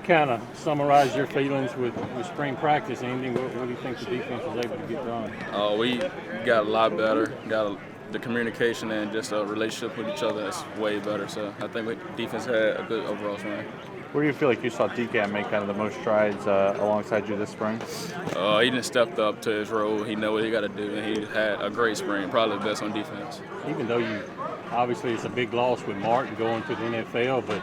kind of summarize your feelings with spring practice ending, what do you think the defense was able to get done? We got a lot better. The communication and just a relationship with each other is way better. So I think defense had a good overall swing. Where do you feel like you saw DCAM make kind of the most strides alongside you this spring? He didn't step up to his role. He know what he got to do, and he had a great spring, probably the best on defense. Even though obviously it's a big loss with Martin going to the NFL, but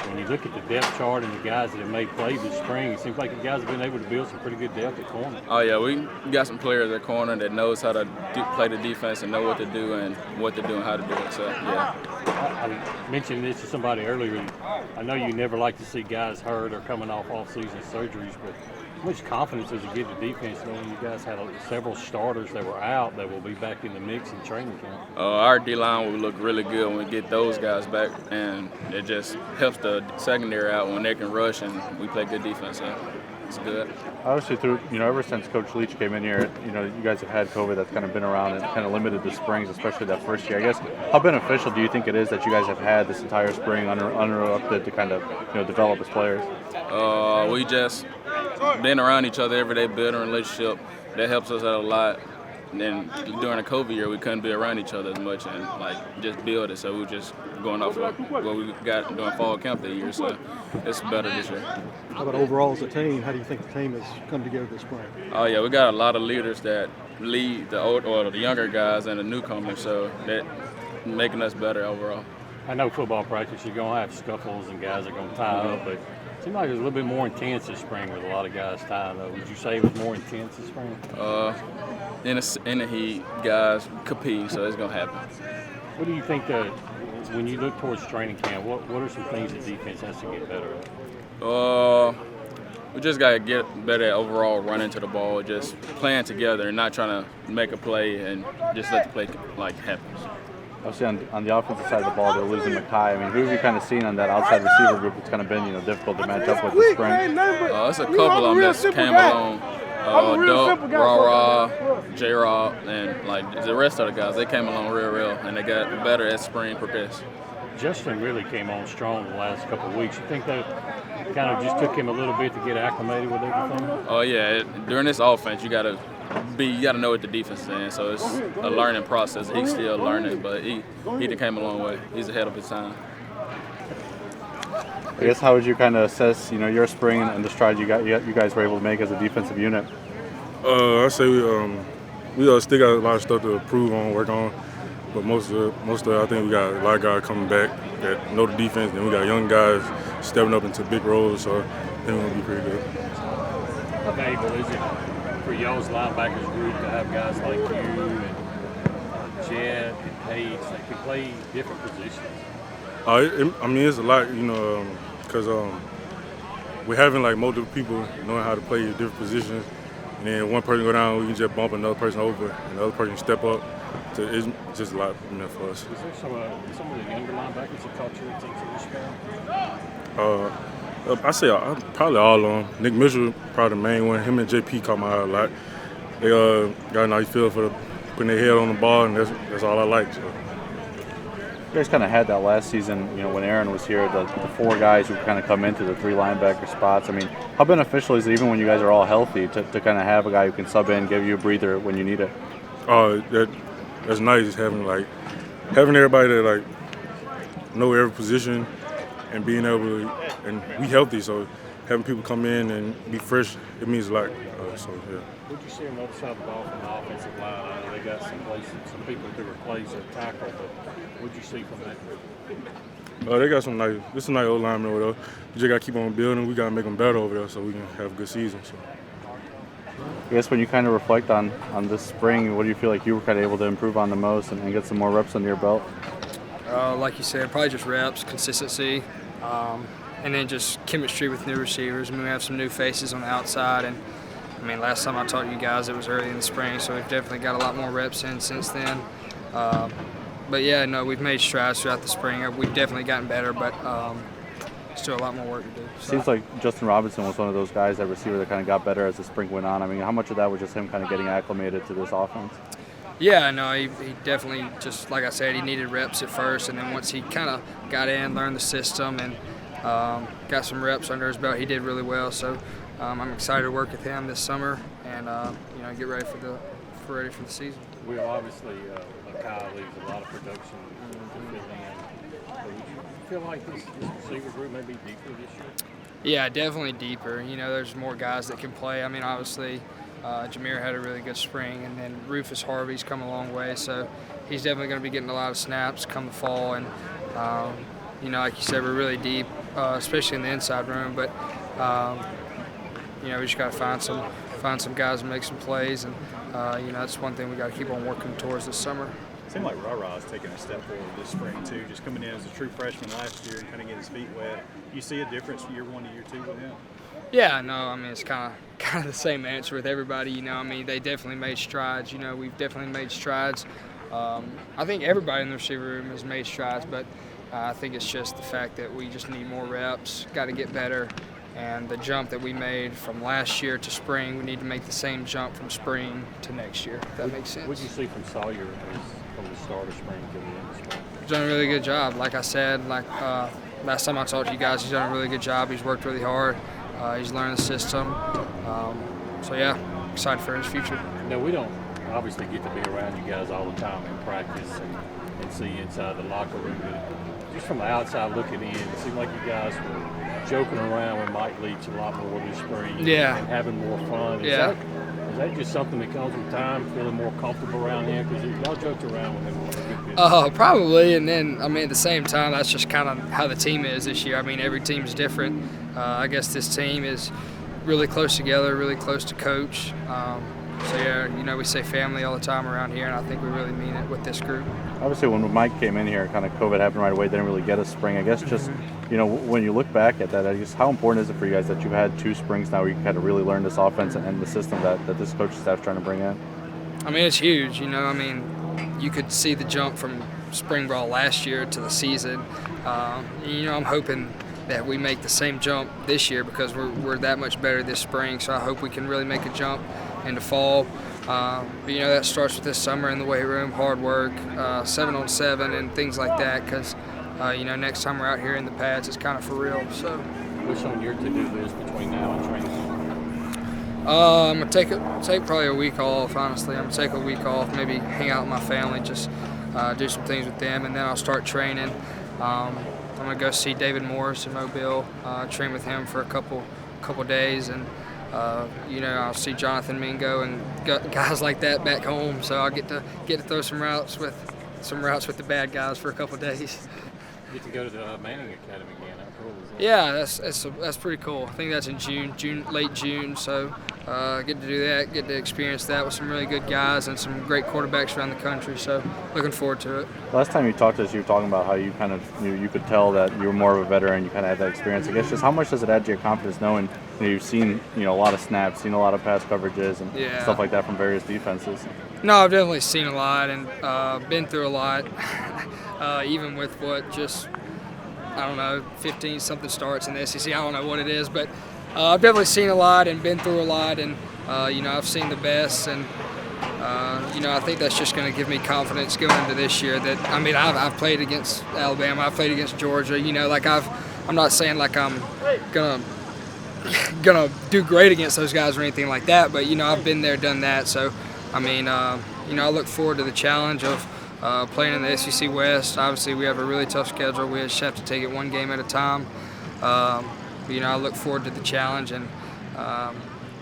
when you look at the depth chart and the guys that have made plays this spring, it seems like the guys have been able to build some pretty good depth at corner. Oh, yeah, we got some players at corner that knows how to play the defense and know what to do and what to do and how to do it. So, yeah. I mentioned this to somebody earlier. I know you never like to see guys hurt or coming off off-season surgeries, but how much confidence does it give the defense knowing you guys had several starters that were out that will be back in the mix in training camp? Our D-line will look really good when we get those guys back, and it just helps the secondary out when they can rush and we play good defense. So it's good. Obviously, ever since Coach Leach came in here, you guys have had COVID that's kind of been around and kind of limited the springs, especially that first year. I guess, how beneficial do you think it is that you guys have had this entire spring uninterrupted to kind of, develop as players? We just been around each other every day, building a relationship. That helps us out a lot. And then during the COVID year, we couldn't be around each other as much and just build it. So we were just going off of what we got during fall camp that year. So it's better this year. How about overall as a team? How do you think the team has come together this spring? Oh yeah, we got a lot of leaders that lead the old or the younger guys and the newcomers. So that making us better overall. I know football practice, you're going to have scuffles and guys are going to tie up, but it seemed like it was a little bit more intense this spring with a lot of guys tying up. Would you say it was more intense this spring? In the heat, guys compete, so it's going to happen. What do you think when you look towards training camp, what are some things the defense has to get better at? We just got to get better at overall running to the ball, just playing together and not trying to make a play and just let the play happen. Obviously, on the offensive side of the ball, they're losing Mackay. I mean, who have you kind of seen on that outside receiver group that's kind of been, difficult to match up with this spring? It's a couple of them that came along. Duck, Raw, J-Rob, and the rest of the guys, they came along real, and they got better as spring progressed. Justin really came on strong the last couple of weeks. You think that kind of just took him a little bit to get acclimated with everything? Oh yeah, during this offense, you gotta know what the defense is in. So it's a learning process. He's still learning, but he came a long way. He's ahead of his time. I guess how would you kind of assess, your spring and the strides you guys were able to make as a defensive unit? I say we still got a lot of stuff to improve on, work on. But most of it, I think we got a lot of guys coming back that know the defense, and we got young guys stepping up into big roles, so I think we're going to be pretty good. How valuable is it for y'all's linebackers group to have guys like you and Jed and Paige that can play different positions? It's a lot, because we're having multiple people knowing how to play different positions, and then one person go down, we can just bump another person over, and the other person step up. So it's just a lot for us. Is there some of the younger linebackers that taught you things in this spring? I say probably all of them. Nick Mitchell, probably the main one. Him and JP caught my eye a lot. They got a nice feel for putting their head on the ball, and that's all I like. So. You guys kind of had that last season, when Aaron was here, the four guys who kind of come into the three linebacker spots. I mean, how beneficial is it even when you guys are all healthy to kind of have a guy who can sub in, give you a breather when you need it? That's nice having everybody that know every position and being able to, and be healthy. So having people come in and be fresh, it means a lot. So yeah. What did you see on the other side of the ball from the offensive line? I know they got some people to replace their tackle, but what did you see from that group? They got some nice. This is a nice old lineman over there. We just got to keep on building. We got to make them better over there so we can have a good season. So. I guess when you kind of reflect on this spring, what do you feel like you were kind of able to improve on the most and get some more reps under your belt? Like you said, probably just reps, consistency, and then just chemistry with new receivers. We have some new faces on the outside, and last time I talked to you guys, it was early in the spring, so we've definitely got a lot more reps in since then. But yeah, no, we've made strides throughout the spring. We've definitely gotten better, but still a lot more work to do. So. Seems like Justin Robinson was one of those guys, that receiver that kind of got better as the spring went on. How much of that was just him kind of getting acclimated to this offense? Yeah, no, he definitely, just like I said, he needed reps at first, and then once he kind of got in, learned the system, and got some reps under his belt. He did really well, so I'm excited to work with him this summer and get ready for the season. We obviously Kyle leaves a lot of production to fill in. But would you feel like this receiver group may be deeper this year? Yeah, definitely deeper. There's more guys that can play. I mean, obviously, Jameer had a really good spring, and then Rufus Harvey's come a long way, so he's definitely going to be getting a lot of snaps come the fall. And like you said, we're really deep, especially in the inside room. But we just got to find some guys and make some plays, and that's one thing we got to keep on working towards this summer. It seemed like Ra-Ra's taking a step forward this spring too, just coming in as a true freshman last year and kind of getting his feet wet. You see a difference year 1 to year 2 with him? Yeah, no, I mean, it's kind of the same answer with everybody. They definitely made strides. We've definitely made strides. I think everybody in the receiver room has made strides, but I think it's just the fact that we just need more reps, got to get better. And the jump that we made from last year to spring, we need to make the same jump from spring to next year, if that makes sense. What did you see from Sawyer from the start of spring to the end of spring? He's done a really good job. Like I said, last time I talked to you guys, he's done a really good job. He's worked really hard. He's learned the system. Excited for his future. Now, we don't obviously get to be around you guys all the time in practice and see inside the locker room. But just from the outside looking in, it seemed like you guys were joking around with Mike Leach a lot more this spring and having more fun. Is that just something that comes with time, feeling more comfortable around him? Because y'all joked around with him a good bit. Probably, and then, at the same time, that's just kind of how the team is this year. Every team's different. I guess this team is really close together, really close to coach. We say family all the time around here, and I think we really mean it with this group. Obviously, when Mike came in here, kind of COVID happened right away, didn't really get a spring. I guess just, when you look back at that, I guess how important is it for you guys that you've had 2 springs now where you kind of really learn this offense and the system that this coaching staff's trying to bring in? It's huge, you could see the jump from spring ball last year to the season. I'm hoping that we make the same jump this year because we're that much better this spring, so I hope we can really make a jump into fall. That starts with this summer in the weight room, hard work, 7-on-7 and things like that because, next time we're out here in the pads, it's kind of for real. So, what's on your to-do list between now and training camp? I'm going to take probably a week off, honestly. I'm going to take a week off, maybe hang out with my family, just do some things with them, and then I'll start training. I'm going to go see David Morris in Mobile, train with him for a couple days, and I'll see Jonathan Mingo and guys like that back home. So I'll get to throw some routes with the bad guys for a couple days. You get to go to the Manning Academy again. How cool is that? Yeah, that's pretty cool. I think that's in late June. So get to do that, get to experience that with some really good guys and some great quarterbacks around the country. So looking forward to it. Last time you talked to us, you were talking about how you kind of you could tell that you were more of a veteran. You kind of had that experience. I guess just how much does it add to your confidence knowing you've seen a lot of snaps, seen a lot of pass coverages and stuff like that from various defenses? No, I've definitely seen a lot and been through a lot. Even with 15-something starts in the SEC. I don't know what it is, but I've definitely seen a lot and been through a lot, and I've seen the best, and I think that's just going to give me confidence going into this year. That I've played against Alabama, I've played against Georgia. I'm not saying like I'm gonna do great against those guys or anything like that, but I've been there, done that. So I look forward to the challenge of playing in the SEC West. Obviously, we have a really tough schedule. We just have to take it one game at a time. I look forward to the challenge and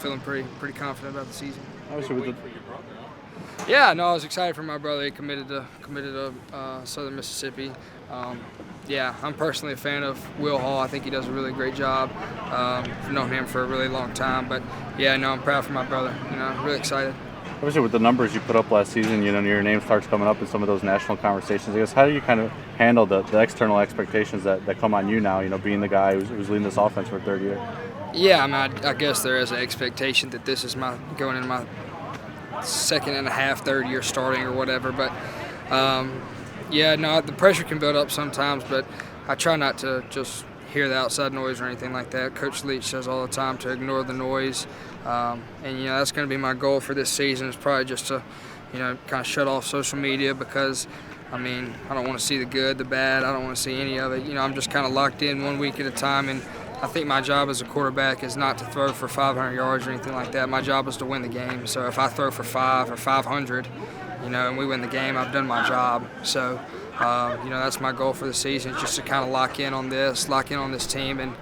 feeling pretty confident about the season. Obviously, I was excited for my brother. He committed to Southern Mississippi. I'm personally a fan of Will Hall. I think he does a really great job. I've known him for a really long time, but I'm proud for my brother. Really excited. Obviously, with the numbers you put up last season, your name starts coming up in some of those national conversations. I guess how do you kind of handle the external expectations that come on you now? Being the guy who's leading this offense for a third year. Yeah, I guess there is an expectation that this is going into my second and a half, third year starting or whatever. But the pressure can build up sometimes, but I try not to just hear the outside noise or anything like that. Coach Leach says all the time to ignore the noise, and that's going to be my goal for this season. Is probably just to kind of shut off social media because I mean, I don't want to see the good, the bad. I don't want to see any of it. You know, I'm just kind of locked in 1 week at a time, and I think my job as a quarterback is not to throw for 500 yards or anything like that. My job is to win the game. So if I throw for 5 or 500, you know, and we win the game, I've done my job. So, you know, that's my goal for the season, just to kind of lock in on this team, and,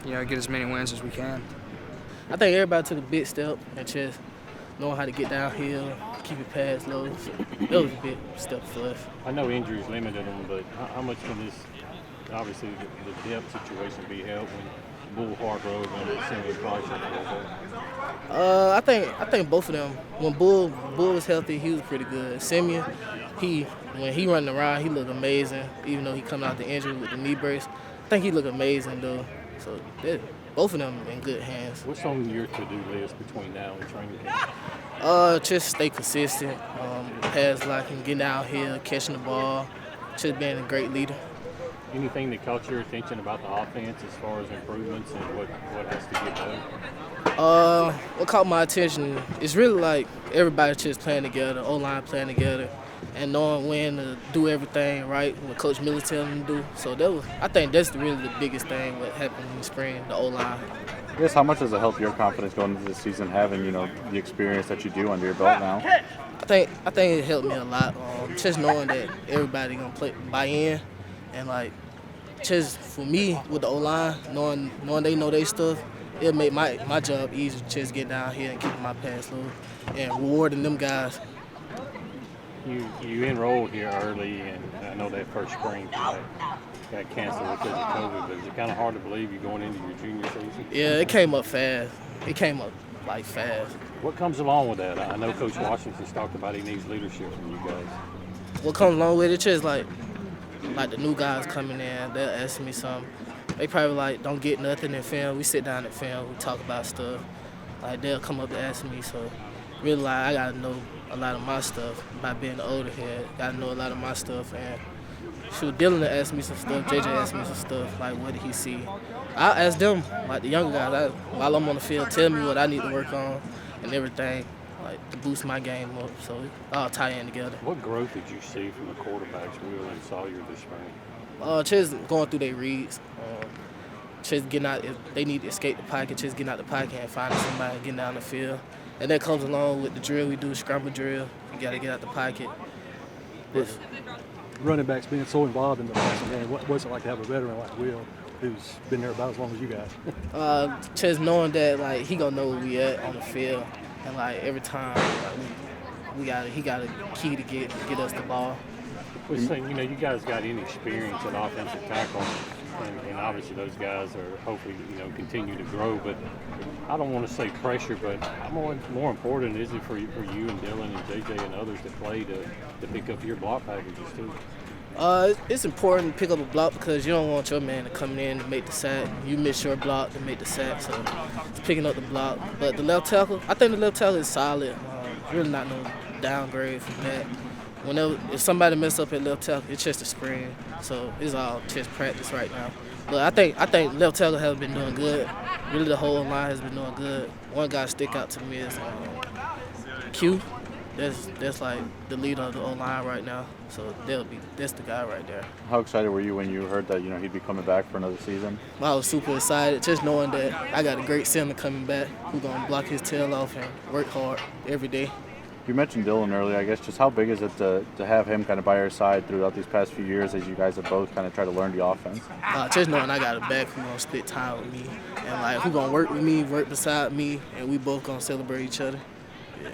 you know, get as many wins as we can. I think everybody took a big step and just knowing how to get downhill, keep your pads low. So that was a big step for us. I know injuries limited them, but how much can this, obviously, the depth situation be helped when Bull Hargrove and Simeon Price are there? I think both of them. When Bull was healthy, he was pretty good. Simeon, when he running around, he looked amazing. Even though he coming out the injury with the knee brace, I think he looked amazing though. So both of them in good hands. What's on your to-do list between now and training camp? Just stay consistent, pass blocking, getting out here, catching the ball, just being a great leader. Anything that caught your attention about the offense as far as improvements and what has to get done? What caught my attention is really like everybody just playing together, O-line playing together, and knowing when to do everything right, what Coach Miller telling them to do. So I think that's really the biggest thing what happened in the spring, the O-line. I guess how much does it help your confidence going into the season, having the experience that you do under your belt now? I think it helped me a lot. Just knowing that everybody gonna buy in, and like just for me with the O-line, knowing they know their stuff, it'll make my job easier. Just get down here and keep my pass low and rewarding them guys. You enrolled here early, and I know that first spring got canceled because of COVID, but is it kind of hard to believe you're going into your junior season? Yeah, it came up fast. It came up like fast. What comes along with that? I know Coach Washington's talked about he needs leadership from you guys. What comes along with it, just like the new guys coming in, they'll ask me something. They probably like don't get nothing in film. We sit down in film, we talk about stuff. Like they'll come up to ask me, so really like I gotta know a lot of my stuff by being the older head. Gotta know a lot of my stuff, and shoot, Dylan asked me some stuff, JJ asked me some stuff, like what did he see. I ask them, like the younger guys, while I'm on the field, tell me what I need to work on and everything, like to boost my game up, so it all tie in together. What growth did you see from the quarterbacks, Will and Sawyer, this spring? Just going through their reads, just getting out, if they need to escape the pocket, just getting out the pocket and finding somebody, getting down the field. And that comes along with the drill we do, scramble drill. You got to get out the pocket. With running backs being so involved in the passing game, what's it like to have a veteran like Will, who's been there about as long as you guys? Just knowing that like he gonna know where we at on the field, and like every time like, he got a key to get us the ball. Well, so, you guys got any experience at offensive tackle, and obviously those guys are hopefully continue to grow. But I don't want to say pressure, but more important is it for you and Dylan and JJ and others that play to pick up your block packages too. It's important to pick up a block because you don't want your man to come in and make the sack. You miss your block to make the sack, so it's picking up the block. But the left tackle, I think the left tackle is solid. Really not no downgrade from that. If somebody mess up at left tackle, it's just a spring, so it's all just practice right now. But I think left tackle has been doing good. Really, the whole line has been doing good. One guy stick out to me is Q. That's like the leader of the O-line right now. So that's the guy right there. How excited were you when you heard that he'd be coming back for another season? I was super excited, just knowing that I got a great center coming back who's gonna block his tail off and work hard every day. You mentioned Dylan earlier. I guess just how big is it to have him kind of by your side throughout these past few years as you guys have both kind of tried to learn the offense? Just knowing I got a back who's gonna split time with me and like who's gonna work with me, work beside me, and we both gonna celebrate each other. Yeah.